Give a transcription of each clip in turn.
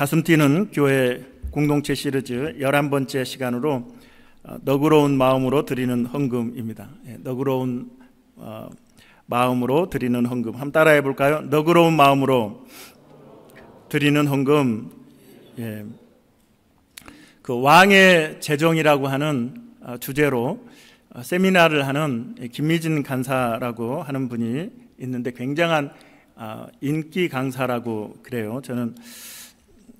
가슴 뛰는 교회 공동체 시리즈 11번째 시간으로 너그러운 마음으로 드리는 헌금입니다. 너그러운 마음으로 드리는 헌금. 한번 따라해 볼까요? 너그러운 마음으로 드리는 헌금. 그 왕의 재정이라고 하는 주제로 세미나를 하는 김미진 간사라고 하는 분이 있는데 굉장한 인기 강사라고 그래요. 저는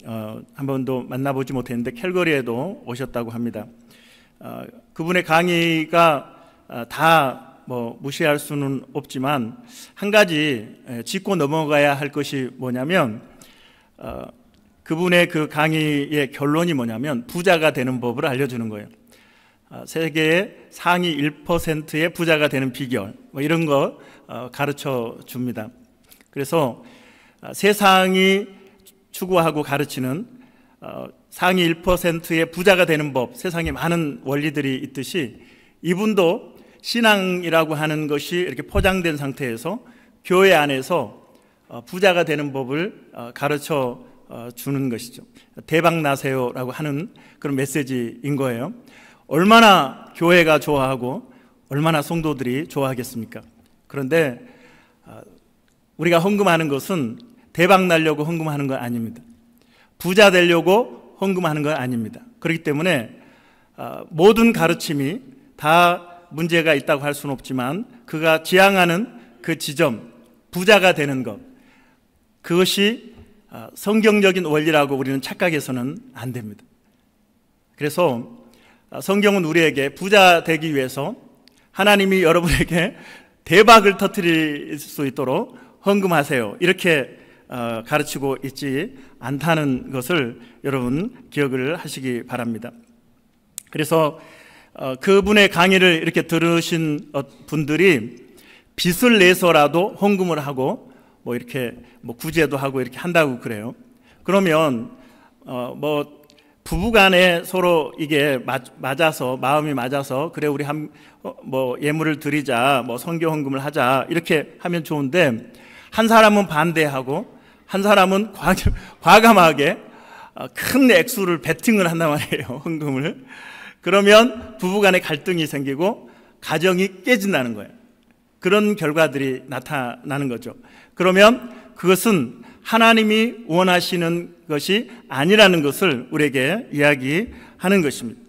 한 번도 만나보지 못했는데 캘거리에도 오셨다고 합니다. 그분의 강의가 다 무시할 수는 없지만 한 가지 짚고 넘어가야 할 것이 뭐냐면 그분의 그 강의의 결론이 뭐냐면 부자가 되는 법을 알려주는 거예요. 세계의 상위 1%의 부자가 되는 비결 이런 거 가르쳐 줍니다. 그래서 세상이 추구하고 가르치는 상위 1%의 부자가 되는 법, 세상에 많은 원리들이 있듯이 이분도 신앙이라고 하는 것이 이렇게 포장된 상태에서 교회 안에서 부자가 되는 법을 가르쳐 주는 것이죠. 대박 나세요라고 하는 그런 메시지인 거예요. 얼마나 교회가 좋아하고 얼마나 성도들이 좋아하겠습니까? 그런데 우리가 헌금하는 것은 대박 나려고 헌금하는 건 아닙니다. 부자 되려고 헌금하는 건 아닙니다. 그렇기 때문에 모든 가르침이 다 문제가 있다고 할 수는 없지만 그가 지향하는 그 지점, 부자가 되는 것, 그것이 성경적인 원리라고 우리는 착각해서는 안 됩니다. 그래서 성경은 우리에게 부자 되기 위해서 하나님이 여러분에게 대박을 터뜨릴 수 있도록 헌금하세요, 이렇게 가르치고 있지 않다는 것을 여러분 기억을 하시기 바랍니다. 그래서 그분의 강의를 이렇게 들으신 분들이 빚을 내서라도 헌금을 하고 이렇게 구제도 하고 이렇게 한다고 그래요. 그러면 부부간에 서로 이게 맞아서, 마음이 맞아서 그래 우리 예물을 드리자, 선교 헌금을 하자 이렇게 하면 좋은데 한 사람은 반대하고 한 사람은 과감하게 큰 액수를 베팅을 한단 말이에요, 헌금을. 그러면 부부간에 갈등이 생기고 가정이 깨진다는 거예요. 그런 결과들이 나타나는 거죠. 그러면 그것은 하나님이 원하시는 것이 아니라는 것을 우리에게 이야기하는 것입니다.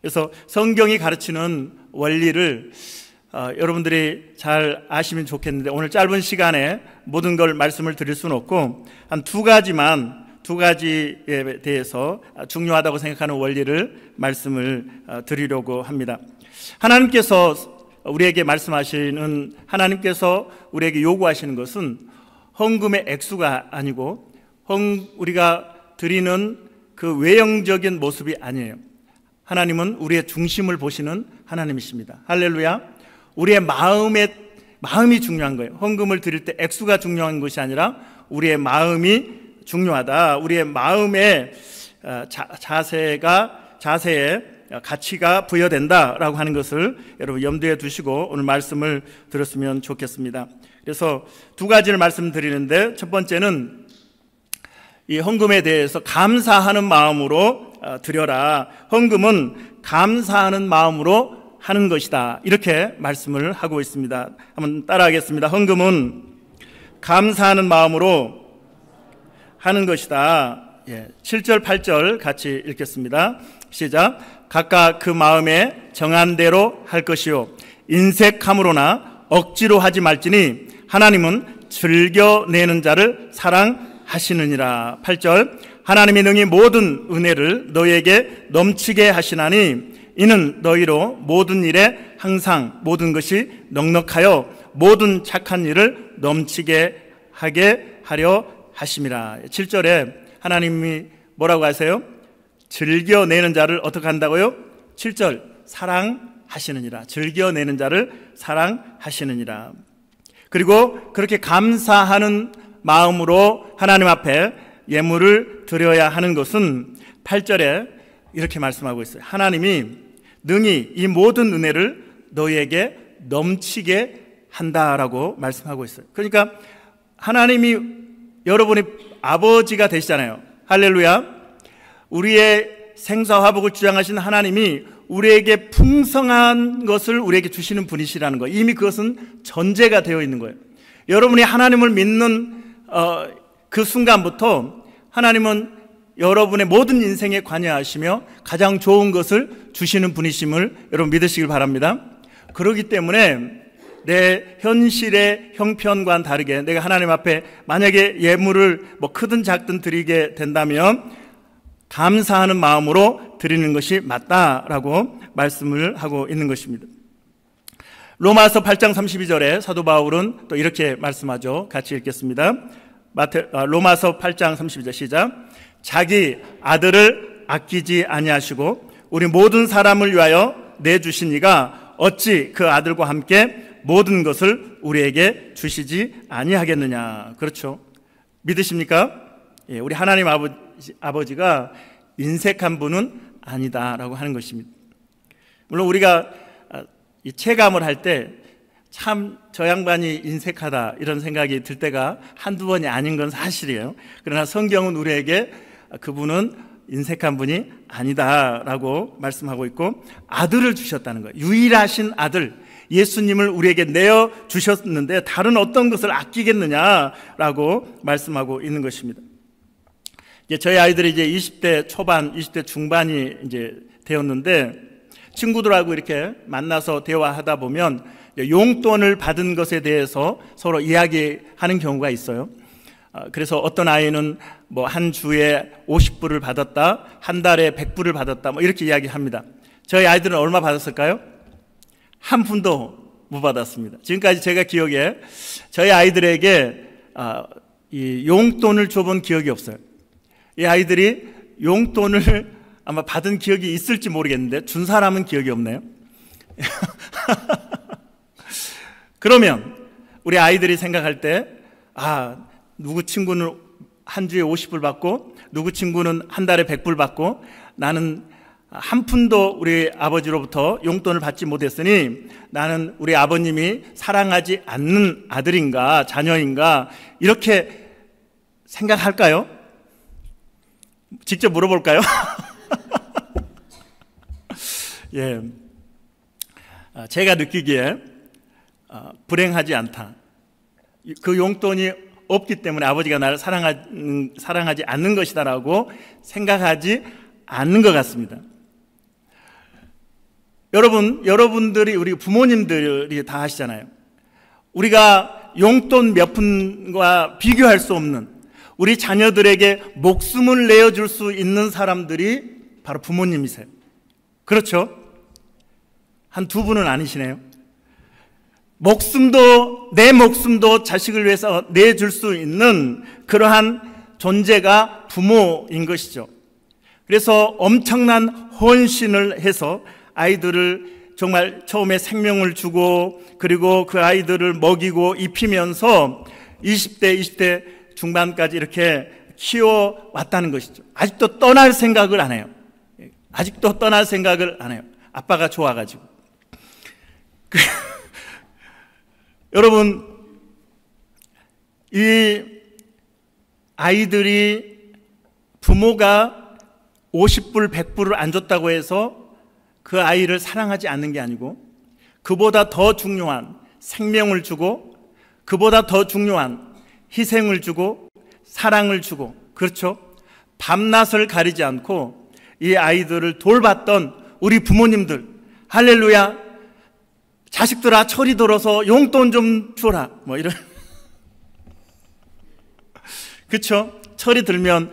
그래서 성경이 가르치는 원리를 여러분들이 잘 아시면 좋겠는데 오늘 짧은 시간에 모든 걸 말씀을 드릴 수는 없고 한 두 가지에 대해서 중요하다고 생각하는 원리를 말씀을 드리려고 합니다. 하나님께서 우리에게 말씀하시는, 하나님께서 우리에게 요구하시는 것은 헌금의 액수가 아니고 우리가 드리는 그 외형적인 모습이 아니에요. 하나님은 우리의 중심을 보시는 하나님이십니다. 할렐루야. 우리의 마음이 중요한 거예요. 헌금을 드릴 때 액수가 중요한 것이 아니라 우리의 마음이 중요하다. 우리의 마음의 자세에 가치가 부여된다라고 하는 것을 여러분 염두에 두시고 오늘 말씀을 들었으면 좋겠습니다. 그래서 두 가지를 말씀드리는데 첫 번째는 이 헌금에 대해서 감사하는 마음으로 드려라. 헌금은 감사하는 마음으로 하는 것이다, 이렇게 말씀을 하고 있습니다. 한번 따라하겠습니다. 헌금은 감사하는 마음으로 하는 것이다. 7절 8절 같이 읽겠습니다. 시작. 각각 그 마음에 정한 대로 할 것이요 인색함으로나 억지로 하지 말지니 하나님은 즐겨내는 자를 사랑하시느니라. 8절. 하나님이 능히 모든 은혜를 너희에게 넘치게 하시나니 이는 너희로 모든 일에 항상 모든 것이 넉넉하여 모든 착한 일을 넘치게 하게 하려 하심이라. 7절에 하나님이 뭐라고 하세요? 즐겨내는 자를 어떻게 한다고요? 7절 사랑하시느니라. 즐겨내는 자를 사랑하시느니라. 그리고 그렇게 감사하는 마음으로 하나님 앞에 예물을 드려야 하는 것은 8절에 이렇게 말씀하고 있어요. 하나님이 능히 이 모든 은혜를 너희에게 넘치게 한다라고 말씀하고 있어요. 그러니까 하나님이 여러분이 아버지가 되시잖아요. 할렐루야. 우리의 생사화복을 주장하신 하나님이 우리에게 풍성한 것을 우리에게 주시는 분이시라는 거, 이미 그것은 전제가 되어 있는 거예요. 여러분이 하나님을 믿는 그 순간부터 하나님은 여러분의 모든 인생에 관여하시며 가장 좋은 것을 주시는 분이심을 여러분 믿으시길 바랍니다. 그렇기 때문에 내 현실의 형편과는 다르게 내가 하나님 앞에 만약에 예물을 뭐 크든 작든 드리게 된다면 감사하는 마음으로 드리는 것이 맞다라고 말씀을 하고 있는 것입니다. 로마서 8장 32절에 사도 바울은 또 이렇게 말씀하죠. 같이 읽겠습니다. 로마서 8장 32절 시작. 자기 아들을 아끼지 아니하시고 우리 모든 사람을 위하여 내주신 이가 어찌 그 아들과 함께 모든 것을 우리에게 주시지 아니하겠느냐. 그렇죠. 믿으십니까? 예, 우리 하나님 아버지가 인색한 분은 아니다라고 하는 것입니다. 물론 우리가 이 체감을 할 때 참 저 양반이 인색하다 이런 생각이 들 때가 한두 번이 아닌 건 사실이에요. 그러나 성경은 우리에게 그분은 인색한 분이 아니다라고 말씀하고 있고, 아들을 주셨다는 거예요. 유일하신 아들 예수님을 우리에게 내어 주셨는데 다른 어떤 것을 아끼겠느냐라고 말씀하고 있는 것입니다. 이제 저희 아이들이 이제 20대 초반, 20대 중반이 이제 되었는데 친구들하고 이렇게 만나서 대화하다 보면 용돈을 받은 것에 대해서 서로 이야기하는 경우가 있어요. 그래서 어떤 아이는 뭐 한 주에 50불을 받았다, 한 달에 100불을 받았다, 뭐 이렇게 이야기합니다. 저희 아이들은 얼마 받았을까요? 한 푼도 못 받았습니다. 지금까지 제가 기억에 저희 아이들에게 이 용돈을 줘본 기억이 없어요. 이 아이들이 용돈을 아마 받은 기억이 있을지 모르겠는데 준 사람은 기억이 없네요. 그러면 우리 아이들이 생각할 때 누구 친구는 한 주에 50불 받고 누구 친구는 한 달에 100불 받고 나는 한 푼도 우리 아버지로부터 용돈을 받지 못했으니 나는 우리 아버님이 사랑하지 않는 아들인가 자녀인가 이렇게 생각할까요? 직접 물어볼까요? 예, 제가 느끼기에 불행하지 않다. 그 용돈이 없기 때문에 아버지가 나를 사랑하지 않는 것이다라고 생각하지 않는 것 같습니다. 여러분들이 우리 부모님들이 다 하시잖아요. 우리가 용돈 몇 푼과 비교할 수 없는 우리 자녀들에게 목숨을 내어줄 수 있는 사람들이 바로 부모님이세요. 그렇죠? 한 두 분은 아니시네요. 내 목숨도 자식을 위해서 내줄 수 있는 그러한 존재가 부모인 것이죠. 그래서 엄청난 헌신을 해서 아이들을 정말 처음에 생명을 주고 그리고 그 아이들을 먹이고 입히면서 20대 중반까지 이렇게 키워왔다는 것이죠. 아직도 떠날 생각을 안 해요. 아직도 떠날 생각을 안 해요. 아빠가 좋아가지고. 여러분, 이 아이들이 부모가 50불, 100불을 안 줬다고 해서 그 아이를 사랑하지 않는 게 아니고 그보다 더 중요한 생명을 주고 그보다 더 중요한 희생을 주고 사랑을 주고, 그렇죠? 밤낮을 가리지 않고 이 아이들을 돌봤던 우리 부모님들, 할렐루야, 자식들아 철이 들어서 용돈 좀 줘라, 뭐 이런. 그렇죠? 철이 들면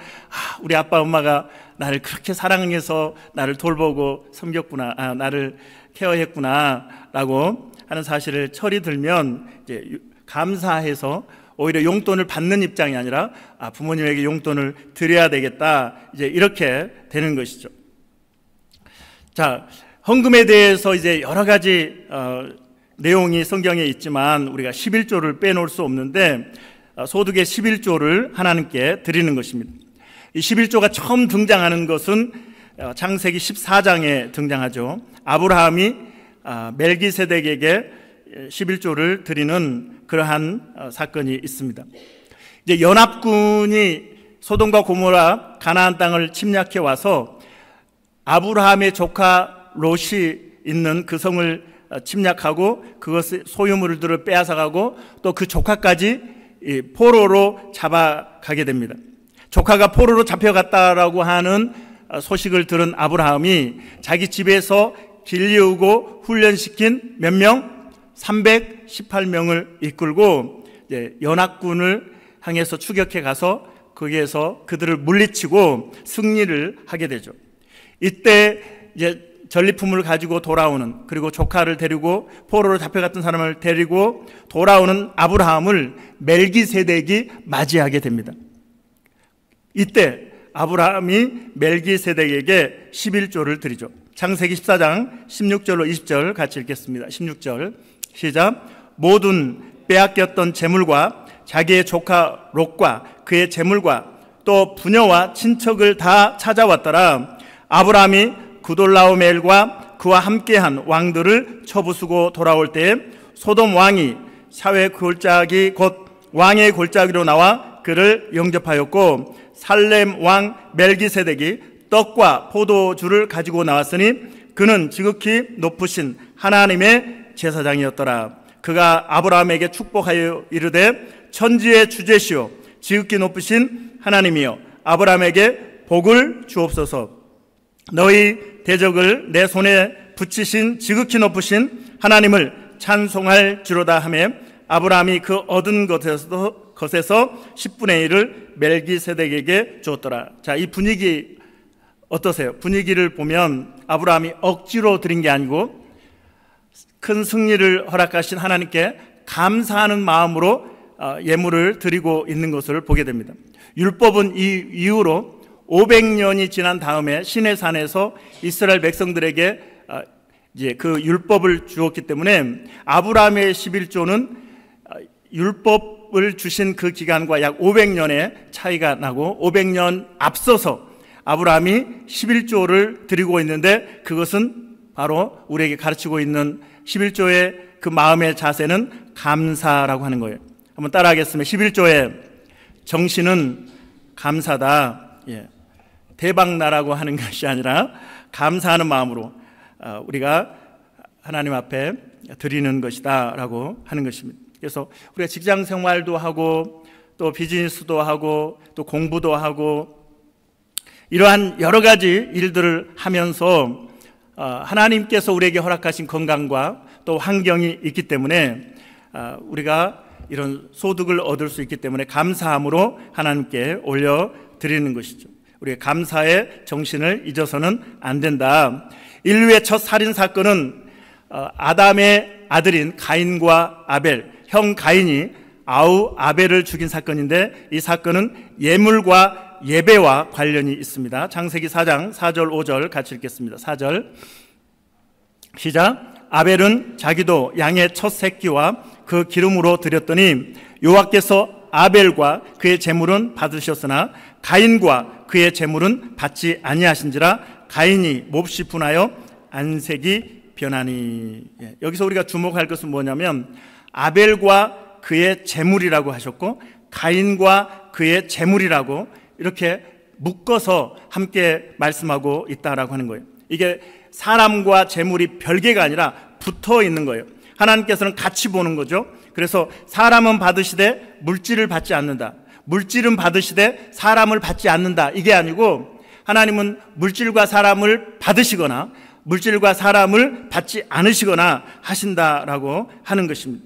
우리 아빠 엄마가 나를 그렇게 사랑해서 나를 돌보고 섬겼구나, 나를 케어했구나 라고 하는 사실을 철이 들면 이제 감사해서 오히려 용돈을 받는 입장이 아니라 부모님에게 용돈을 드려야 되겠다, 이제 이렇게 되는 것이죠. 자, 헌금에 대해서 이제 여러 가지 내용이 성경에 있지만 우리가 11조를 빼놓을 수 없는데 소득의 11조를 하나님께 드리는 것입니다. 이 11조가 처음 등장하는 것은 창세기 14장에 등장하죠. 아브라함이 멜기세덱에게 11조를 드리는 그러한 사건이 있습니다. 이제 연합군이 소돔과 고모라 가나안 땅을 침략해 와서 아브라함의 조카 롯이 있는 그 성을 침략하고 그것의 소유물들을 빼앗아가고 또 그 조카까지 포로로 잡아가게 됩니다. 조카가 포로로 잡혀갔다라고 하는 소식을 들은 아브라함이 자기 집에서 길리우고 훈련시킨 몇 명? 318명을 이끌고 연합군을 향해서 추격해 가서 거기에서 그들을 물리치고 승리를 하게 되죠. 이때 이제 전리품을 가지고 돌아오는, 그리고 조카를 데리고 포로로 잡혀갔던 사람을 데리고 돌아오는 아브라함을 멜기세덱이 맞이하게 됩니다. 이때 아브라함이 멜기세덱에게 11조를 드리죠. 창세기 14장 16절로 20절 같이 읽겠습니다. 16절 시작. 모든 빼앗겼던 재물과 자기의 조카 롯과 그의 재물과 또 부녀와 친척을 다 찾아왔더라. 아브라함이 구돌라오멜과 그와 함께한 왕들을 쳐부수고 돌아올 때에 소돔 왕이 샤웨 골짜기 곧 왕의 골짜기로 나와 그를 영접하였고, 살렘 왕 멜기세덱이 떡과 포도주를 가지고 나왔으니 그는 지극히 높으신 하나님의 제사장이었더라. 그가 아브라함에게 축복하여 이르되 천지의 주제시오 지극히 높으신 하나님이여 아브라함에게 복을 주옵소서. 너희 대적을 내 손에 붙이신 지극히 높으신 하나님을 찬송할지로다 하며 아브라함이 그 얻은 것에서 10분의 1을 멜기세덱에게 주었더라. 자, 이 분위기 어떠세요? 분위기를 보면 아브라함이 억지로 드린 게 아니고 큰 승리를 허락하신 하나님께 감사하는 마음으로 예물을 드리고 있는 것을 보게 됩니다. 율법은 이 이후로 500년이 지난 다음에 시내산에서 이스라엘 백성들에게 이제 그 율법을 주었기 때문에 아브라함의 11조는 율법을 주신 그 기간과 약 500년의 차이가 나고 500년 앞서서 아브라함이 11조를 드리고 있는데 그것은 바로 우리에게 가르치고 있는 11조의 그 마음의 자세는 감사라고 하는 거예요. 한번 따라하겠습니다. 11조의 정신은 감사다. 예. 대박나라고 하는 것이 아니라 감사하는 마음으로 우리가 하나님 앞에 드리는 것이다 라고 하는 것입니다. 그래서 우리가 직장 생활도 하고 또 비즈니스도 하고 또 공부도 하고 이러한 여러 가지 일들을 하면서 하나님께서 우리에게 허락하신 건강과 또 환경이 있기 때문에 우리가 이런 소득을 얻을 수 있기 때문에 감사함으로 하나님께 올려드리는 것이죠. 우리의 감사의 정신을 잊어서는 안 된다. 인류의 첫 살인 사건은 아담의 아들인 가인과 아벨, 형 가인이 아우 아벨을 죽인 사건인데 이 사건은 예물과 예배와 관련이 있습니다. 창세기 4장 4절 5절 같이 읽겠습니다. 4절 시작. 아벨은 자기도 양의 첫 새끼와 그 기름으로 드렸더니 여호와께서 아벨과 그의 제물은 받으셨으나 가인과 그의 제물은 받지 아니하신지라 가인이 몹시 분하여 안색이 변하니. 여기서 우리가 주목할 것은 뭐냐면 아벨과 그의 제물이라고 하셨고 가인과 그의 제물이라고 이렇게 묶어서 함께 말씀하고 있다라고 하는 거예요. 이게 사람과 제물이 별개가 아니라 붙어 있는 거예요. 하나님께서는 같이 보는 거죠. 그래서 사람은 받으시되 물질을 받지 않는다. 물질은 받으시되 사람을 받지 않는다. 이게 아니고 하나님은 물질과 사람을 받으시거나 물질과 사람을 받지 않으시거나 하신다라고 하는 것입니다.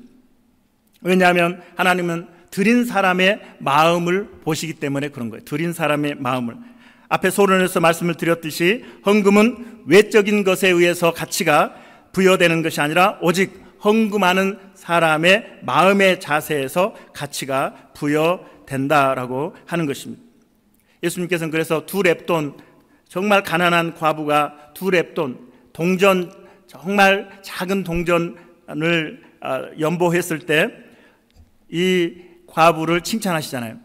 왜냐하면 하나님은 드린 사람의 마음을 보시기 때문에 그런 거예요. 드린 사람의 마음을. 앞에 소론에서 말씀을 드렸듯이 헌금은 외적인 것에 의해서 가치가 부여되는 것이 아니라 오직 헌금하는 사람의 마음의 자세에서 가치가 부여된다라고 하는 것입니다. 예수님께서는 그래서 2렙돈, 정말 가난한 과부가 2렙돈, 동전, 정말 작은 동전을 연보했을 때 이 과부를 칭찬하시잖아요.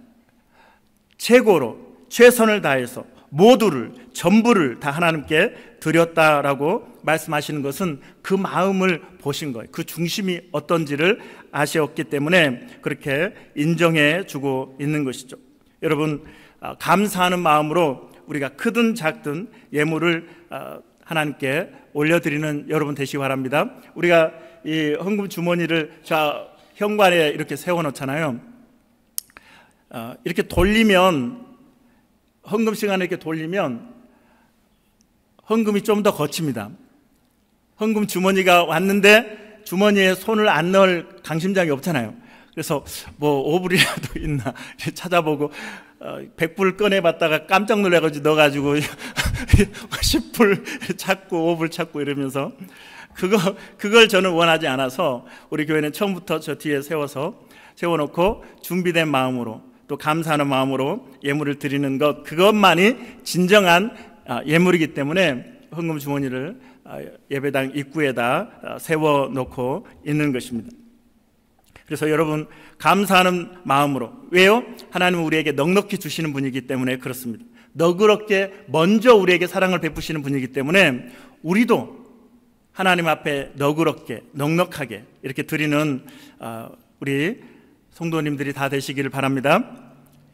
최고로 최선을 다해서 모두를 전부를 다 하나님께 드렸다라고 말씀하시는 것은 그 마음을 보신 거예요. 그 중심이 어떤지를 아셨기 때문에 그렇게 인정해 주고 있는 것이죠. 여러분 감사하는 마음으로 우리가 크든 작든 예물을 하나님께 올려드리는 여러분 되시기 바랍니다. 우리가 이 헌금 주머니를 현관에 이렇게 세워놓잖아요. 이렇게 돌리면, 헌금 시간에 이렇게 돌리면 헌금이 좀 더 거칩니다. 헌금 주머니가 왔는데 주머니에 손을 안 넣을 강심장이 없잖아요. 그래서 뭐 5불이라도 있나 찾아보고 100불 꺼내봤다가 깜짝 놀라가지고 넣어가지고 10불 찾고 5불 찾고 이러면서 그걸 저는 원하지 않아서 우리 교회는 처음부터 저 뒤에 세워놓고 준비된 마음으로 또 감사하는 마음으로 예물을 드리는 것, 그것만이 진정한 예물이기 때문에 헌금 주머니를 예배당 입구에다 세워놓고 있는 것입니다. 그래서 여러분 감사하는 마음으로, 왜요? 하나님은 우리에게 넉넉히 주시는 분이기 때문에 그렇습니다. 너그럽게 먼저 우리에게 사랑을 베푸시는 분이기 때문에 우리도 하나님 앞에 너그럽게 넉넉하게 이렇게 드리는 우리 성도님들이 다 되시기를 바랍니다.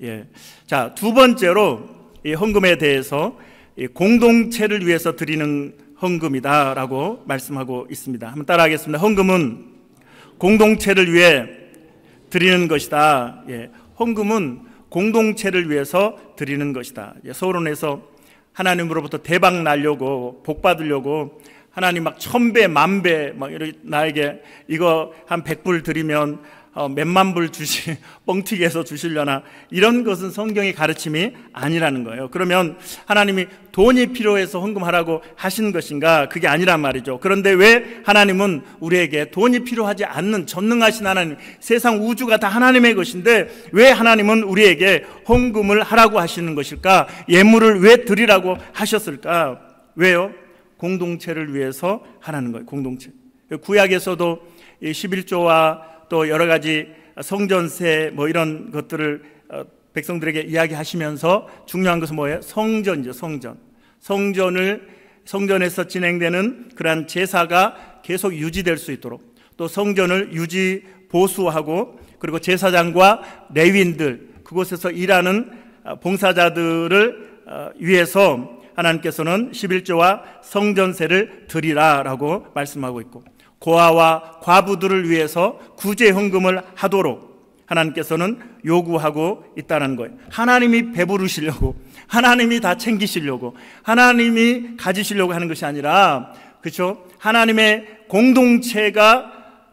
예. 자, 두 번째로 이 헌금에 대해서 이 공동체를 위해서 드리는 헌금이다라고 말씀하고 있습니다. 한번 따라하겠습니다. 헌금은 공동체를 위해 드리는 것이다. 예. 헌금은 공동체를 위해서 드리는 것이다. 예. 서론에서 하나님으로부터 대박 날려고, 복 받으려고 하나님 막 1000배, 10,000배 막 이렇게 나에게 이거 한 100불 드리면 몇만 불 뻥튀기해서 주시려나, 이런 것은 성경의 가르침이 아니라는 거예요. 그러면 하나님이 돈이 필요해서 헌금하라고 하신 것인가? 그게 아니란 말이죠. 그런데 왜 하나님은 우리에게 돈이 필요하지 않는 전능하신 하나님, 세상 우주가 다 하나님의 것인데 왜 하나님은 우리에게 헌금을 하라고 하시는 것일까? 예물을 왜 드리라고 하셨을까? 왜요? 공동체를 위해서 하라는 거예요. 공동체. 구약에서도 이 11조와 또 여러 가지 성전세 뭐 이런 것들을 백성들에게 이야기하시면서 중요한 것은 뭐예요? 성전이죠. 성전에서 진행되는 그러한 제사가 계속 유지될 수 있도록, 또 성전을 유지 보수하고, 그리고 제사장과 레위인들, 그곳에서 일하는 봉사자들을 위해서 하나님께서는 11조와 성전세를 드리라라고 말씀하고 있고, 고아와 과부들을 위해서 구제 헌금을 하도록 하나님께서는 요구하고 있다는 거예요. 하나님이 배부르시려고, 하나님이 다 챙기시려고, 하나님이 가지시려고 하는 것이 아니라, 그렇죠? 하나님의 공동체가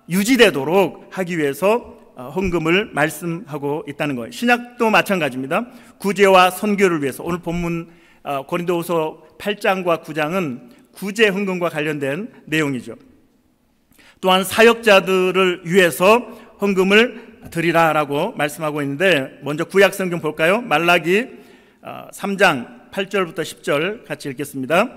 유지되도록 하기 위해서 헌금을 말씀하고 있다는 거예요. 신약도 마찬가지입니다. 구제와 선교를 위해서, 오늘 본문 고린도후서 8장과 9장은 구제 헌금과 관련된 내용이죠. 또한 사역자들을 위해서 헌금을 드리라라고 말씀하고 있는데, 먼저 구약 성경 볼까요? 말라기 3장 8절부터 10절 같이 읽겠습니다.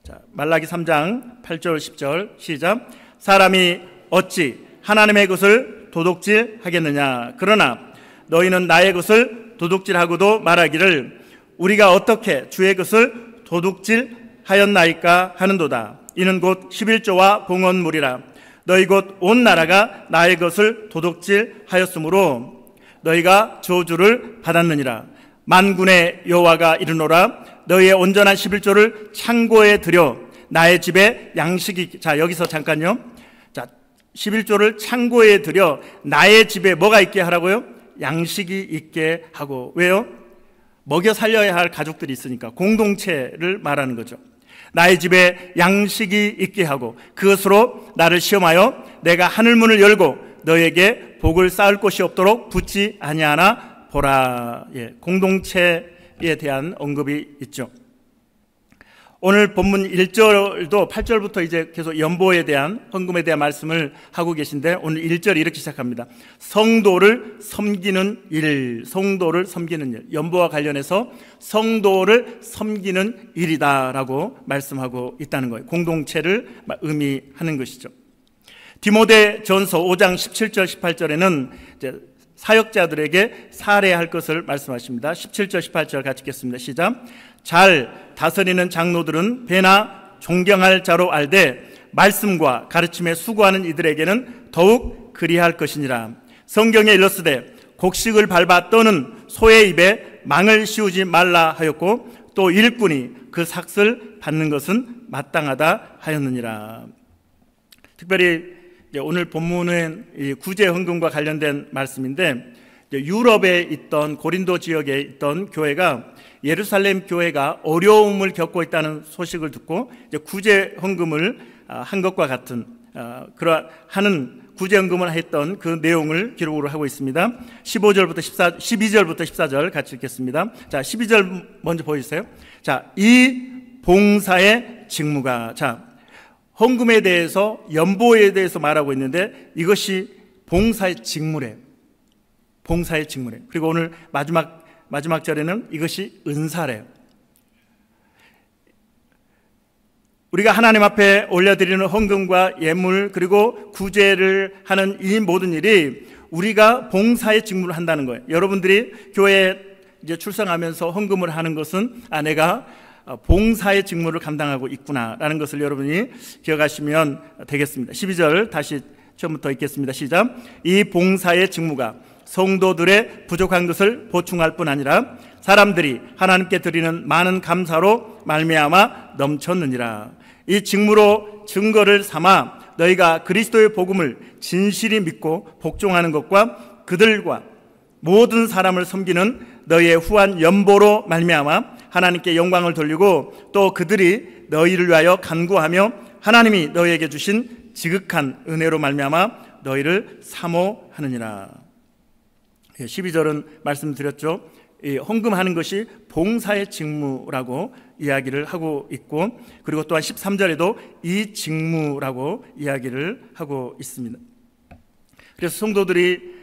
자, 말라기 3장 8절 10절 시작. 사람이 어찌 하나님의 것을 도둑질하겠느냐? 그러나 너희는 나의 것을 도둑질하고도 말하기를 우리가 어떻게 주의 것을 도둑질하였나이까 하는도다. 이는 곧 11조와 봉헌물이라. 너희 곧 온 나라가 나의 것을 도둑질하였으므로 너희가 저주를 받았느니라. 만군의 여호와가 이르노라. 너희의 온전한 11조를 창고에 들여 나의 집에 양식이, 자 여기서 잠깐요. 자, 11조를 창고에 들여 나의 집에 뭐가 있게 하라고요? 양식이 있게 하고. 왜요? 먹여 살려야 할 가족들이 있으니까. 공동체를 말하는 거죠. 나의 집에 양식이 있게 하고 그것으로 나를 시험하여 내가 하늘문을 열고 너에게 복을 쌓을 곳이 없도록 붙지 아니하나 보라. 예, 공동체에 대한 언급이 있죠. 오늘 본문 1절도 8절부터 이제 계속 연보에 대한, 헌금에 대한 말씀을 하고 계신데, 오늘 1절이 이렇게 시작합니다. 성도를 섬기는 일, 성도를 섬기는 일. 연보와 관련해서 성도를 섬기는 일이다라고 말씀하고 있다는 거예요. 공동체를 의미하는 것이죠. 디모데전서 5장 17절 18절에는 이제 사역자들에게 살해할 것을 말씀하십니다. 17절 18절 같이 읽겠습니다. 시작. 잘 다스리는 장로들은 배나 존경할 자로 알되 말씀과 가르침에 수고하는 이들에게는 더욱 그리할 것이니라. 성경에 일렀으되 곡식을 밟아 떠는 소의 입에 망을 씌우지 말라 하였고 또 일꾼이 그 삭을 받는 것은 마땅하다 하였느니라. 특별히 오늘 본문은 이 구제 헌금과 관련된 말씀인데, 유럽에 있던 고린도 지역에 있던 교회가 예루살렘 교회가 어려움을 겪고 있다는 소식을 듣고 구제 헌금을 한 것과 같은 하는 구제 헌금을 했던 그 내용을 기록으로 하고 있습니다. 12절부터 14절 같이 읽겠습니다. 자, 12절 먼저 보여주세요. 자, 이 봉사의 직무가, 자, 헌금에 대해서, 연보에 대해서 말하고 있는데 이것이 봉사의 직무래요. 봉사의 직무래. 그리고 오늘 마지막 절에는 이것이 은사래요. 우리가 하나님 앞에 올려드리는 헌금과 예물 그리고 구제를 하는 이 모든 일이 우리가 봉사의 직무를 한다는 거예요. 여러분들이 교회에 이제 출석하면서 헌금을 하는 것은 내가 봉사의 직무를 감당하고 있구나라는 것을 여러분이 기억하시면 되겠습니다. 12절 다시 처음부터 읽겠습니다. 시작. 이 봉사의 직무가 성도들의 부족한 것을 보충할 뿐 아니라 사람들이 하나님께 드리는 많은 감사로 말미암아 넘쳤느니라. 이 직무로 증거를 삼아 너희가 그리스도의 복음을 진실히 믿고 복종하는 것과 그들과 모든 사람을 섬기는 너희의 후한 연보로 말미암아 하나님께 영광을 돌리고 또 그들이 너희를 위하여 간구하며 하나님이 너희에게 주신 지극한 은혜로 말미암아 너희를 사모하느니라. 12절은 말씀드렸죠. 이 헌금하는 것이 봉사의 직무라고 이야기를 하고 있고, 그리고 또한 13절에도 이 직무라고 이야기를 하고 있습니다. 그래서 성도들이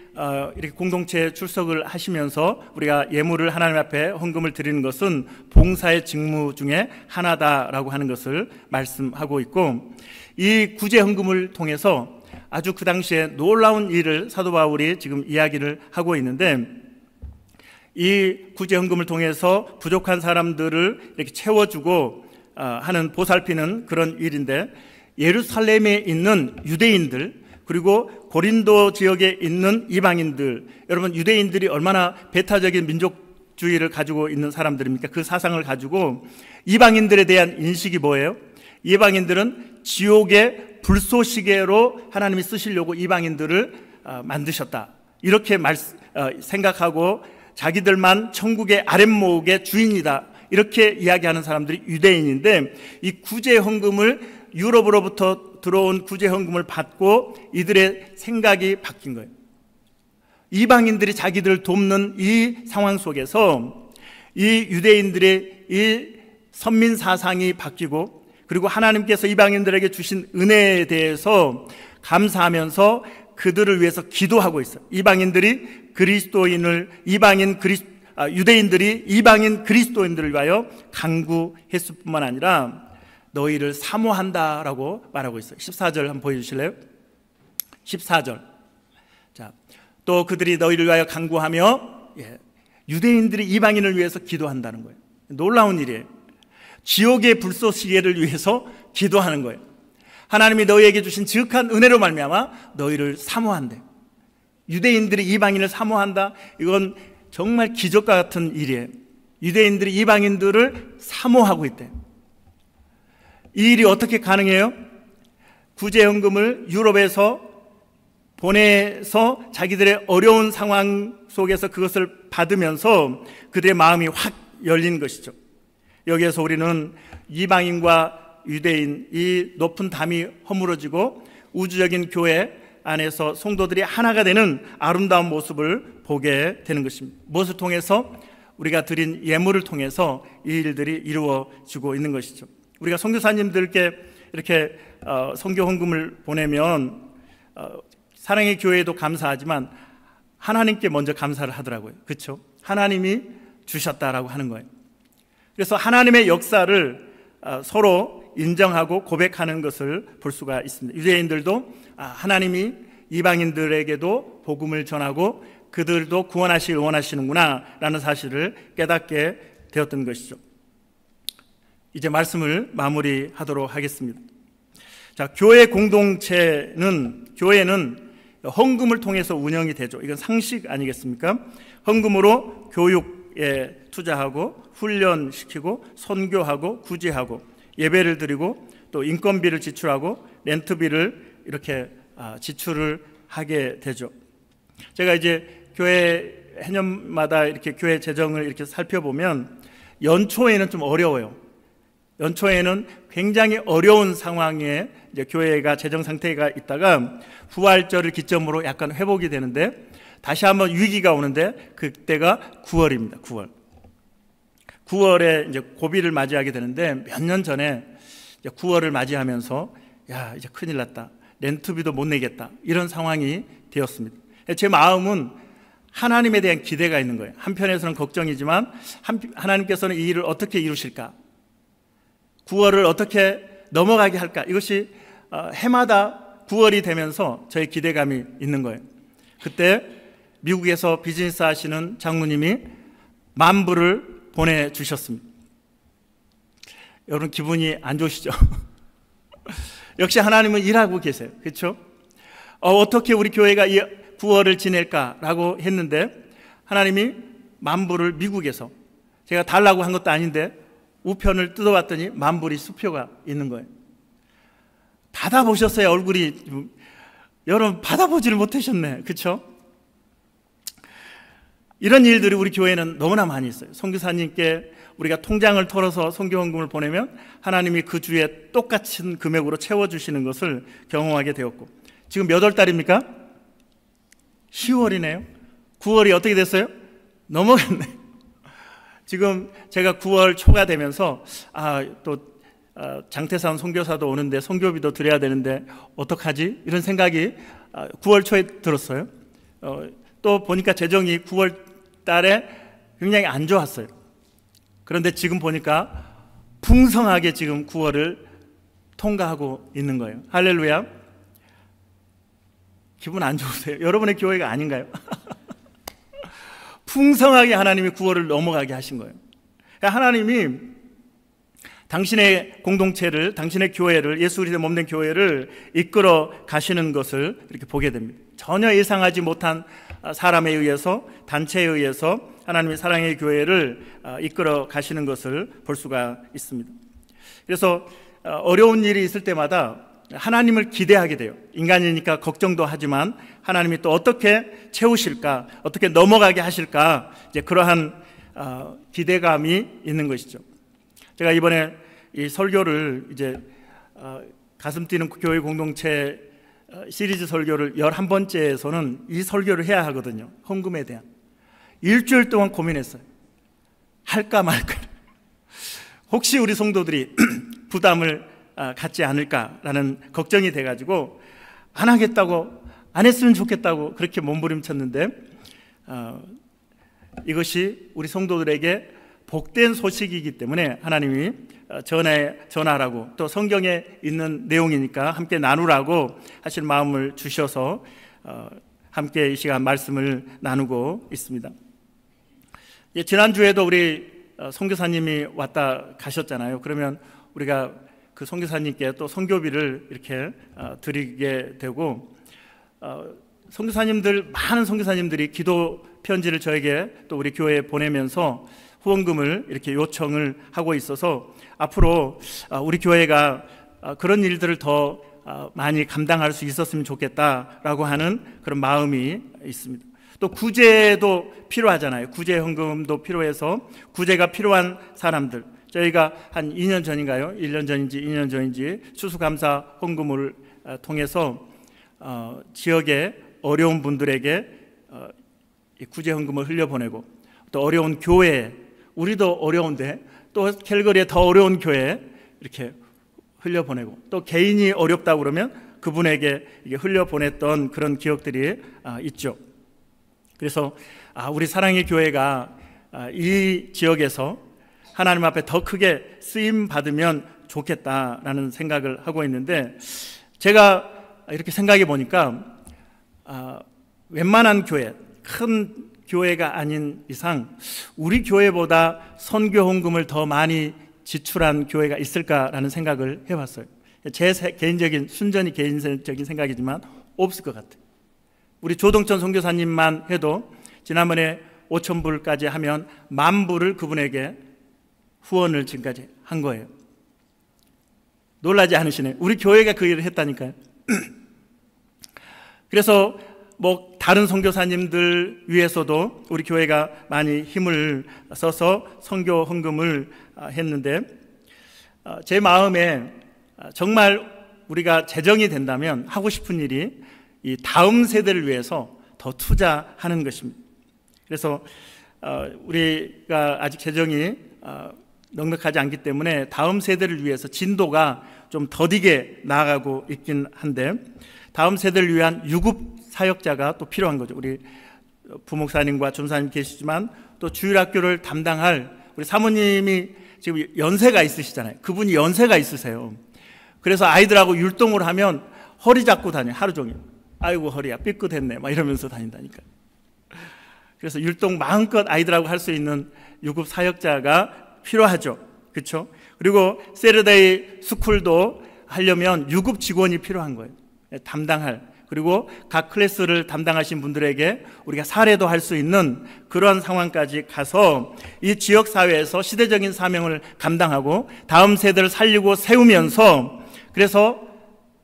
이렇게 공동체에 출석을 하시면서 우리가 예물을 하나님 앞에 헌금을 드리는 것은 봉사의 직무 중에 하나다라고 하는 것을 말씀하고 있고, 이 구제 헌금을 통해서 아주 그 당시에 놀라운 일을 사도 바울이 지금 이야기를 하고 있는데, 이 구제 헌금을 통해서 부족한 사람들을 이렇게 채워주고 하는 보살피는 그런 일인데, 예루살렘에 있는 유대인들 그리고 고린도 지역에 있는 이방인들, 여러분 유대인들이 얼마나 배타적인 민족주의를 가지고 있는 사람들입니까? 그 사상을 가지고 이방인들에 대한 인식이 뭐예요? 이방인들은 지옥의 불쏘시개로 하나님이 쓰시려고 이방인들을 만드셨다, 이렇게 생각하고 자기들만 천국의 아랫목의 주인이다, 이렇게 이야기하는 사람들이 유대인인데, 이 구제 헌금을 유럽으로부터 들어온 구제 헌금을 받고 이들의 생각이 바뀐 거예요. 이방인들이 자기들을 돕는 이 상황 속에서 이 유대인들의 이 선민 사상이 바뀌고, 그리고 하나님께서 이방인들에게 주신 은혜에 대해서 감사하면서 그들을 위해서 기도하고 있어요. 유대인들이 이방인 그리스도인들을 위하여 간구했을 뿐만 아니라 너희를 사모한다라고 말하고 있어요. 14절 한번 보여주실래요? 14절. 자, 또 그들이 너희를 위하여 간구하며, 유대인들이 이방인을 위해서 기도한다는 거예요. 놀라운 일이에요. 지옥의 불쏘시개를 위해서 기도하는 거예요. 하나님이 너희에게 주신 지극한 은혜로 말미암아 너희를 사모한대. 유대인들이 이방인을 사모한다. 이건 정말 기적과 같은 일이에요. 유대인들이 이방인들을 사모하고 있대. 이 일이 어떻게 가능해요? 구제헌금을 유럽에서 보내서 자기들의 어려운 상황 속에서 그것을 받으면서 그들의 마음이 확 열린 것이죠. 여기에서 우리는 이방인과 유대인, 이 높은 담이 허물어지고 우주적인 교회 안에서 성도들이 하나가 되는 아름다운 모습을 보게 되는 것입니다. 무엇을 통해서? 우리가 드린 예물을 통해서 이 일들이 이루어지고 있는 것이죠. 우리가 선교사님들께 이렇게 선교 헌금을 보내면 사랑의 교회도 감사하지만 하나님께 먼저 감사를 하더라고요. 그렇죠? 하나님이 주셨다라고 하는 거예요. 그래서 하나님의 역사를 서로 인정하고 고백하는 것을 볼 수가 있습니다. 유대인들도 하나님이 이방인들에게도 복음을 전하고 그들도 구원하시길 원하시는구나 라는 사실을 깨닫게 되었던 것이죠. 이제 말씀을 마무리하도록 하겠습니다. 자, 교회 공동체는, 교회는 헌금을 통해서 운영이 되죠. 이건 상식 아니겠습니까? 헌금으로 교육, 교회에 투자하고 훈련시키고 선교하고 구제하고 예배를 드리고 또 인건비를 지출하고 렌트비를 이렇게 지출을 하게 되죠. 제가 이제 교회 해년마다 이렇게 교회 재정을 이렇게 살펴보면 연초에는 좀 어려워요. 연초에는 굉장히 어려운 상황에 이제 교회가 재정 상태가 있다가 부활절을 기점으로 약간 회복이 되는데 다시 한번 위기가 오는데 그때가 9월입니다. 9월에 이제 고비를 맞이하게 되는데 몇 년 전에 이제 9월을 맞이하면서 야, 이제 큰일 났다. 렌트비도 못 내겠다. 이런 상황이 되었습니다. 제 마음은 하나님에 대한 기대가 있는 거예요. 한편에서는 걱정이지만 하나님께서는 이 일을 어떻게 이루실까? 9월을 어떻게 넘어가게 할까? 이것이 해마다 9월이 되면서 저의 기대감이 있는 거예요. 그때 미국에서 비즈니스 하시는 장로님이 $10,000을 보내주셨습니다. 여러분 기분이 안 좋으시죠? 역시 하나님은 일하고 계세요. 그렇죠? 어떻게 우리 교회가 이 9월을 지낼까라고 했는데 하나님이 $10,000을 미국에서 제가 달라고 한 것도 아닌데 우편을 뜯어봤더니 $10,000이 수표가 있는 거예요. 받아보셨어요? 얼굴이 여러분 받아보지를 못하셨네. 그렇죠? 이런 일들이 우리 교회는 너무나 많이 있어요. 선교사님께 우리가 통장을 털어서 선교헌금을 보내면 하나님이 그 주에 똑같은 금액으로 채워주시는 것을 경험하게 되었고 지금 몇 월 달입니까? 10월이네요. 9월이 어떻게 됐어요? 넘어갔네. 지금 제가 9월 초가 되면서 장태산 선교사도 오는데 선교비도 드려야 되는데 어떡하지? 이런 생각이 9월 초에 들었어요. 또 보니까 재정이 9월 달에 굉장히 안 좋았어요. 그런데 지금 보니까 풍성하게 지금 9월을 통과하고 있는 거예요. 할렐루야. 기분 안 좋으세요? 여러분의 교회가 아닌가요? 풍성하게 하나님이 9월을 넘어가게 하신 거예요. 하나님이 당신의 공동체를, 당신의 교회를, 예수 그리스도의 몸된 교회를 이끌어 가시는 것을 이렇게 보게 됩니다. 전혀 예상하지 못한 사람에 의해서, 단체에 의해서 하나님의 사랑의 교회를 이끌어 가시는 것을 볼 수가 있습니다. 그래서 어려운 일이 있을 때마다 하나님을 기대하게 돼요. 인간이니까 걱정도 하지만 하나님이 또 어떻게 채우실까, 어떻게 넘어가게 하실까, 이제 그러한 기대감이 있는 것이죠. 제가 이번에 이 설교를 이제 가슴 뛰는 교회 공동체 시리즈 설교를 11번째에서는 이 설교를 해야 하거든요. 헌금에 대한. 일주일 동안 고민했어요. 할까 말까. 혹시 우리 성도들이 부담을 갖지 않을까라는 걱정이 돼가지고 안 하겠다고, 안 했으면 좋겠다고 그렇게 몸부림쳤는데 이것이 우리 성도들에게 복된 소식이기 때문에 하나님이 전하라고, 또 성경에 있는 내용이니까 함께 나누라고 하신 마음을 주셔서 함께 이 시간 말씀을 나누고 있습니다. 지난주에도 우리 선교사님이 왔다 가셨잖아요. 그러면 우리가 그 선교사님께 또 선교비를 이렇게 드리게 되고, 선교사님들, 많은 선교사님들이 기도 편지를 저에게 또 우리 교회에 보내면서 후원금을 이렇게 요청을 하고 있어서 앞으로 우리 교회가 그런 일들을 더 많이 감당할 수 있었으면 좋겠다라고 하는 그런 마음이 있습니다. 또 구제도 필요하잖아요. 구제 헌금도 필요해서 구제가 필요한 사람들, 저희가 한 2년 전인가요? 1년 전인지 2년 전인지 추수감사 헌금을 통해서 지역의 어려운 분들에게 구제 헌금을 흘려보내고, 또 어려운 교회, 우리도 어려운데 또 캘거리에 더 어려운 교회 이렇게 흘려보내고, 또 개인이 어렵다고 그러면 그분에게 이게 흘려보냈던 그런 기억들이 있죠. 그래서 우리 사랑의 교회가 이 지역에서 하나님 앞에 더 크게 쓰임 받으면 좋겠다라는 생각을 하고 있는데, 제가 이렇게 생각해 보니까 웬만한 교회, 큰 교회가 아닌 이상 우리 교회보다 선교 헌금을 더 많이 지출한 교회가 있을까라는 생각을 해봤어요. 제 개인적인, 순전히 개인적인 생각이지만 없을 것 같아요. 우리 조동천 선교사님만 해도 지난번에 5,000불까지 하면 10,000불을 그분에게 후원을 지금까지 한 거예요. 놀라지 않으시네요. 우리 교회가 그 일을 했다니까요. 그래서 뭐 다른 선교사님들 위해서도 우리 교회가 많이 힘을 써서 선교 헌금을 했는데, 제 마음에 정말 우리가 재정이 된다면 하고 싶은 일이 이 다음 세대를 위해서 더 투자하는 것입니다. 그래서 우리가 아직 재정이 넉넉하지 않기 때문에 다음 세대를 위해서 진도가 좀 더디게 나아가고 있긴 한데, 다음 세대를 위한 유급 사역자가 또 필요한 거죠. 우리 부목사님과 전사님 계시지만 또 주일학교를 담당할 우리 사모님이 지금 연세가 있으시잖아요. 그분이 연세가 있으세요. 그래서 아이들하고 율동을 하면 허리 잡고 다녀요. 하루 종일. 아이고 허리야 삐끗했네 막 이러면서 다닌다니까. 그래서 율동 마음껏 아이들하고 할 수 있는 유급 사역자가 필요하죠. 그렇죠? 그리고 세르데이 스쿨도 하려면 유급 직원이 필요한 거예요. 담당할. 그리고 각 클래스를 담당하신 분들에게 우리가 사례도 할 수 있는 그런 상황까지 가서 이 지역사회에서 시대적인 사명을 감당하고 다음 세대를 살리고 세우면서, 그래서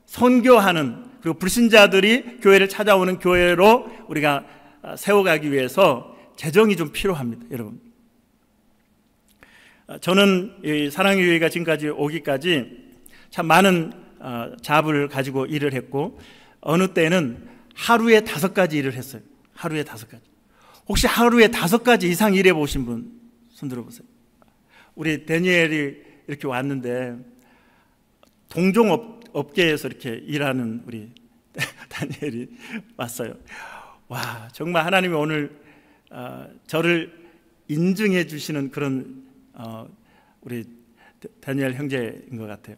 선교하는, 그리고 불신자들이 교회를 찾아오는 교회로 우리가 세워가기 위해서 재정이 좀 필요합니다, 여러분. 저는 이 사랑의 교회가 지금까지 오기까지 참 많은 잡을 가지고 일을 했고, 어느 때는 하루에 5가지 일을 했어요. 하루에 5가지. 혹시 하루에 5가지 이상 일해 보신 분 손 들어보세요. 우리 다니엘이 이렇게 왔는데 동종 업계에서 이렇게 일하는 우리 다니엘이 왔어요. 와, 정말 하나님이 오늘 저를 인증해 주시는 그런 우리 다니엘 형제인 것 같아요.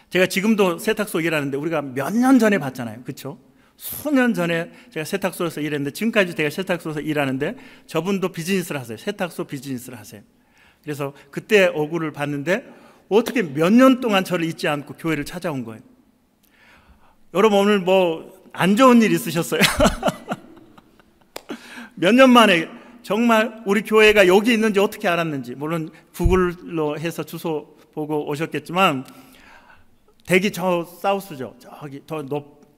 제가 지금도 세탁소 일하는데 우리가 몇 년 전에 봤잖아요. 그렇죠? 수년 전에 제가 세탁소에서 일했는데 지금까지 제가 세탁소에서 일하는데 저분도 비즈니스를 하세요. 세탁소 비즈니스를 하세요. 그래서 그때 얼굴을 봤는데 어떻게 몇 년 동안 저를 잊지 않고 교회를 찾아온 거예요. 여러분 오늘 뭐 안 좋은 일 있으셨어요? 몇 년 만에 정말 우리 교회가 여기 있는지 어떻게 알았는지, 물론 구글로 해서 주소 보고 오셨겠지만 대기 저 사우스죠. 저기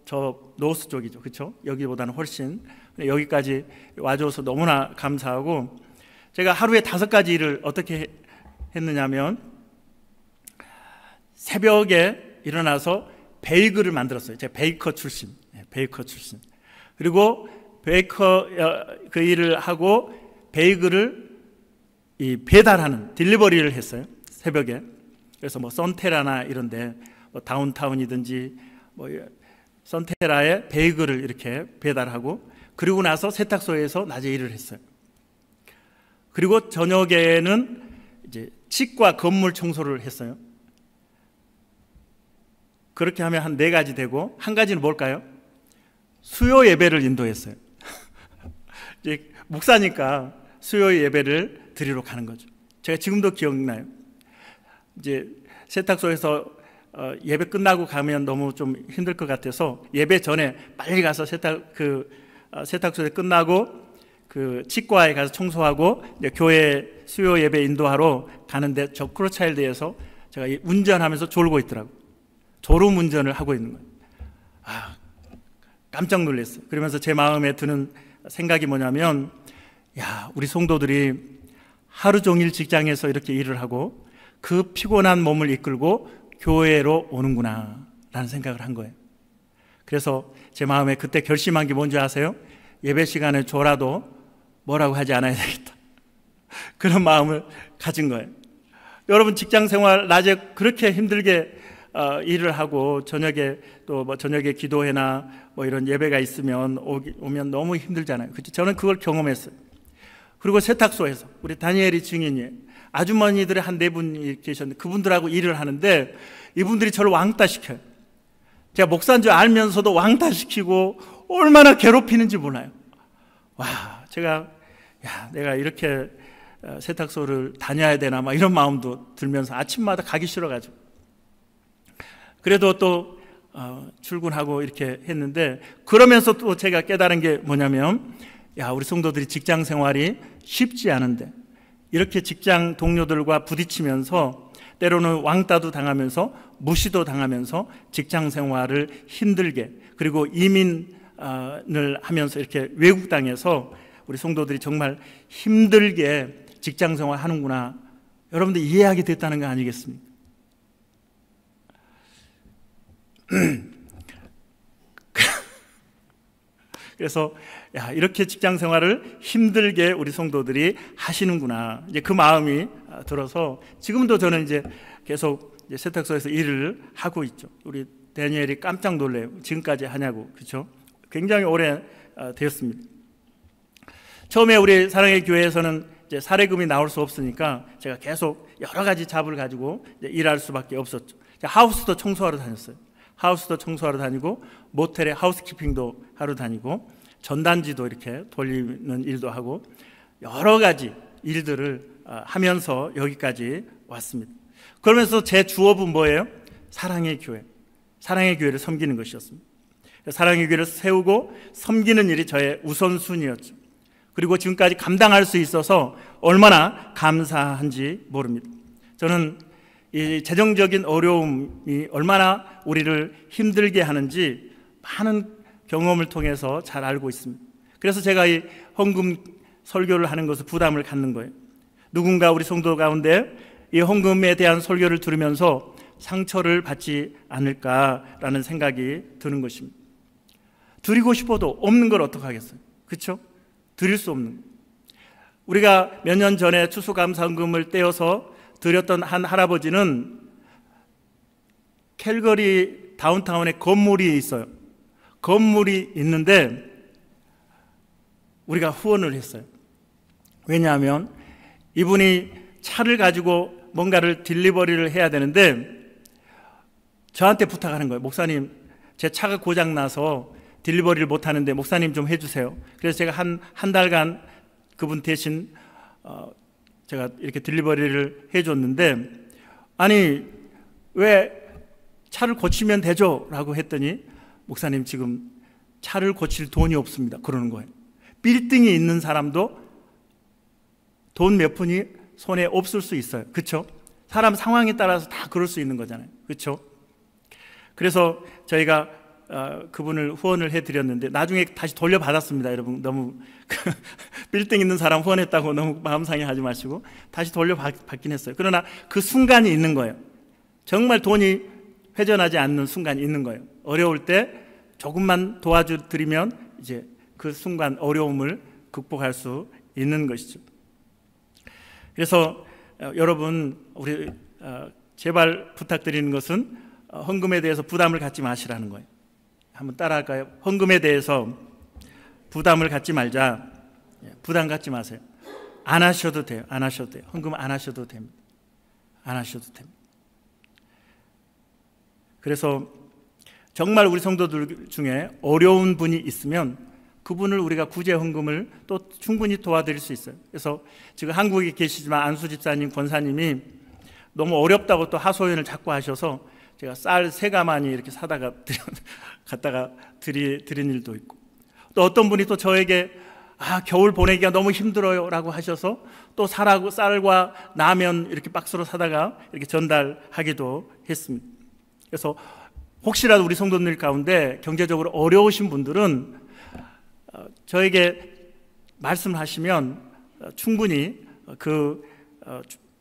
저 노스 쪽이죠. 그렇죠? 여기보다는 훨씬. 여기까지 와줘서 너무나 감사하고, 제가 하루에 5가지 일을 어떻게 했느냐면 새벽에 일어나서 베이글을 만들었어요. 제가 베이커 출신. 그리고 베이커 그 일을 하고 베이글을 배달하는 딜리버리를 했어요. 새벽에. 그래서 뭐 선테라나 이런데 뭐 다운타운이든지 뭐 선테라에 베이글을 이렇게 배달하고, 그리고 나서 세탁소에서 낮에 일을 했어요. 그리고 저녁에는 이제 치과 건물 청소를 했어요. 그렇게 하면 한 4가지 되고, 한 가지는 뭘까요? 수요 예배를 인도했어요. 이제 목사니까 수요 예배를 드리러 가는 거죠. 제가 지금도 기억나요. 이제 세탁소에서 예배 끝나고 가면 너무 좀 힘들 것 같아서 예배 전에 빨리 가서 세탁소에 끝나고 그 치과에 가서 청소하고 이제 교회 수요 예배 인도하러 가는데 저 크로차일드에서 제가 운전하면서 졸고 있더라고요. 졸음 운전을 하고 있는 거예요. 깜짝 놀랐어요. 그러면서 제 마음에 드는 생각이 뭐냐면, 우리 성도들이 하루 종일 직장에서 이렇게 일을 하고 그 피곤한 몸을 이끌고 교회로 오는구나 라는 생각을 한 거예요. 그래서 제 마음에 그때 결심한 게 뭔지 아세요? 예배 시간에 졸아도 뭐라고 하지 않아야 되겠다, 그런 마음을 가진 거예요. 여러분 직장 생활 낮에 그렇게 힘들게 일을 하고 저녁에 또 뭐 저녁에 기도회나 뭐 이런 예배가 있으면 오면 너무 힘들잖아요. 그렇죠? 저는 그걸 경험했어요. 그리고 세탁소에서 우리 다니엘이 증인이에요. 아주머니들이 한 4분 계셨는데 그분들하고 일을 하는데 이분들이 저를 왕따시켜요. 제가 목사인 줄 알면서도 왕따시키고 얼마나 괴롭히는지 몰라요. 제가 내가 이렇게 세탁소를 다녀야 되나 막 이런 마음도 들면서 아침마다 가기 싫어가지고, 그래도 또 출근하고 이렇게 했는데, 그러면서 또 제가 깨달은 게 뭐냐면 야, 우리 성도들이 직장 생활이 쉽지 않은데 이렇게 직장 동료들과 부딪히면서 때로는 왕따도 당하면서 무시도 당하면서 직장 생활을 힘들게, 그리고 이민을 하면서 이렇게 외국 땅에서 우리 성도들이 정말 힘들게 직장 생활 하는구나, 여러분들 이해하게 됐다는 거 아니겠습니까? 그래서 야, 이렇게 직장 생활을 힘들게 우리 성도들이 하시는구나, 이제 그 마음이 들어서 지금도 저는 이제 계속 이제 세탁소에서 일을 하고 있죠. 우리 다니엘이 깜짝 놀래요. 지금까지 하냐고. 그렇죠? 굉장히 오래 되었습니다. 처음에 우리 사랑의 교회에서는 이제 사례금이 나올 수 없으니까 제가 계속 여러 가지 잡을 가지고 이제 일할 수밖에 없었죠. 하우스도 청소하러 다녔어요. 하우스도 청소하러 다니고 모텔에 하우스키핑도 하러 다니고 전단지도 이렇게 돌리는 일도 하고 여러 가지 일들을 하면서 여기까지 왔습니다. 그러면서 제 주업은 뭐예요? 사랑의 교회, 사랑의 교회를 섬기는 것이었습니다. 사랑의 교회를 세우고 섬기는 일이 저의 우선순위였죠. 그리고 지금까지 감당할 수 있어서 얼마나 감사한지 모릅니다. 저는 이 재정적인 어려움이 얼마나 우리를 힘들게 하는지 많은 경험을 통해서 잘 알고 있습니다. 그래서 제가 이 헌금 설교를 하는 것을 부담을 갖는 거예요. 누군가 우리 성도 가운데 이 헌금에 대한 설교를 들으면서 상처를 받지 않을까라는 생각이 드는 것입니다. 드리고 싶어도 없는 걸 어떡하겠어요? 그렇죠? 드릴 수 없는 거. 우리가 몇 년 전에 추수감사헌금을 떼어서 드렸던 한 할아버지는 캘거리 다운타운에 건물이 있어요. 건물이 있는데 우리가 후원을 했어요. 왜냐하면 이분이 차를 가지고 뭔가를 딜리버리를 해야 되는데 저한테 부탁하는 거예요. 목사님, 제 차가 고장나서 딜리버리를 못하는데 목사님 좀 해주세요. 그래서 제가 한 달간 그분 대신 제가 이렇게 딜리버리를 해줬는데, 아니 왜 차를 고치면 되죠? 라고 했더니 목사님, 지금 차를 고칠 돈이 없습니다. 그러는 거예요. 빌딩이 있는 사람도 돈 몇 푼이 손에 없을 수 있어요. 그렇죠? 사람 상황에 따라서 다 그럴 수 있는 거잖아요. 그렇죠? 그래서 저희가 그분을 후원을 해드렸는데 나중에 다시 돌려받았습니다. 여러분, 너무 빌딩 있는 사람 후원했다고 너무 마음 상해하지 마시고 다시 돌려받긴 했어요. 그러나 그 순간이 있는 거예요. 정말 돈이 회전하지 않는 순간이 있는 거예요. 어려울 때 조금만 도와드리면 이제 그 순간 어려움을 극복할 수 있는 것이죠. 그래서 여러분, 우리 제발 부탁드리는 것은 헌금에 대해서 부담을 갖지 마시라는 거예요. 한번 따라할까요? 헌금에 대해서 부담을 갖지 말자. 부담 갖지 마세요. 안 하셔도 돼요. 안 하셔도 돼요. 헌금 안 하셔도 됩니다. 안 하셔도 됩니다. 그래서 정말 우리 성도들 중에 어려운 분이 있으면 그분을 우리가 구제 헌금을 또 충분히 도와드릴 수 있어요. 그래서 지금 한국에 계시지만 안수 집사님, 권사님이 너무 어렵다고 또 하소연을 자꾸 하셔서 제가 쌀 3가마니 이렇게 사다가 갖다가 드린 일도 있고, 또 어떤 분이 또 저에게 겨울 보내기가 너무 힘들어요 라고 하셔서 또 쌀과 라면 이렇게 박스로 사다가 이렇게 전달하기도 했습니다. 그래서 혹시라도 우리 성도들 가운데 경제적으로 어려우신 분들은 저에게 말씀하시면 충분히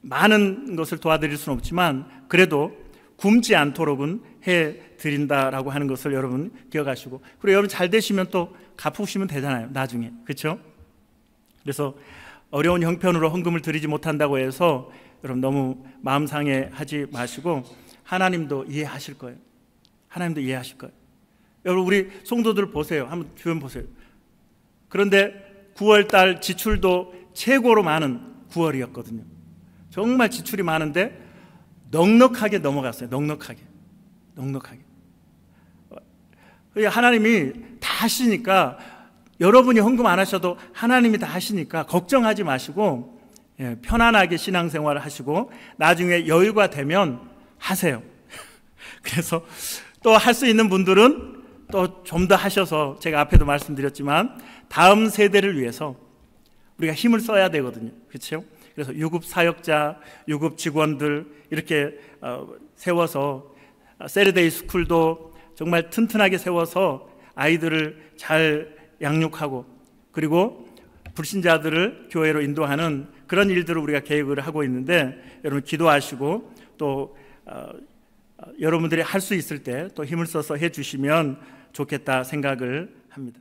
많은 것을 도와드릴 수는 없지만 그래도 굶지 않도록은 해드린다라고 하는 것을 여러분 기억하시고, 그리고 여러분 잘 되시면 또 갚으시면 되잖아요, 나중에. 그렇죠? 그래서 어려운 형편으로 헌금을 드리지 못한다고 해서 여러분 너무 마음 상해하지 마시고 하나님도 이해하실 거예요. 하나님도 이해하실 거예요. 여러분, 우리 성도들 보세요. 한번 주변 보세요. 그런데 9월달 지출도 최고로 많은 9월이었거든요. 정말 지출이 많은데 넉넉하게 넘어갔어요. 넉넉하게. 하나님이 다 하시니까, 여러분이 헌금 안 하셔도 하나님이 다 하시니까 걱정하지 마시고 편안하게 신앙생활을 하시고 나중에 여유가 되면 하세요. 그래서 또 할 수 있는 분들은 또 좀 더 하셔서 제가 앞에도 말씀드렸지만 다음 세대를 위해서 우리가 힘을 써야 되거든요. 그렇죠? 그래서 유급 사역자, 유급 직원들 이렇게 세워서 세르데이 스쿨도 정말 튼튼하게 세워서 아이들을 잘 양육하고 그리고 불신자들을 교회로 인도하는 그런 일들을 우리가 계획을 하고 있는데 여러분 기도하시고 또 여러분들이 할 수 있을 때 또 힘을 써서 해주시면 좋겠다 생각을 합니다.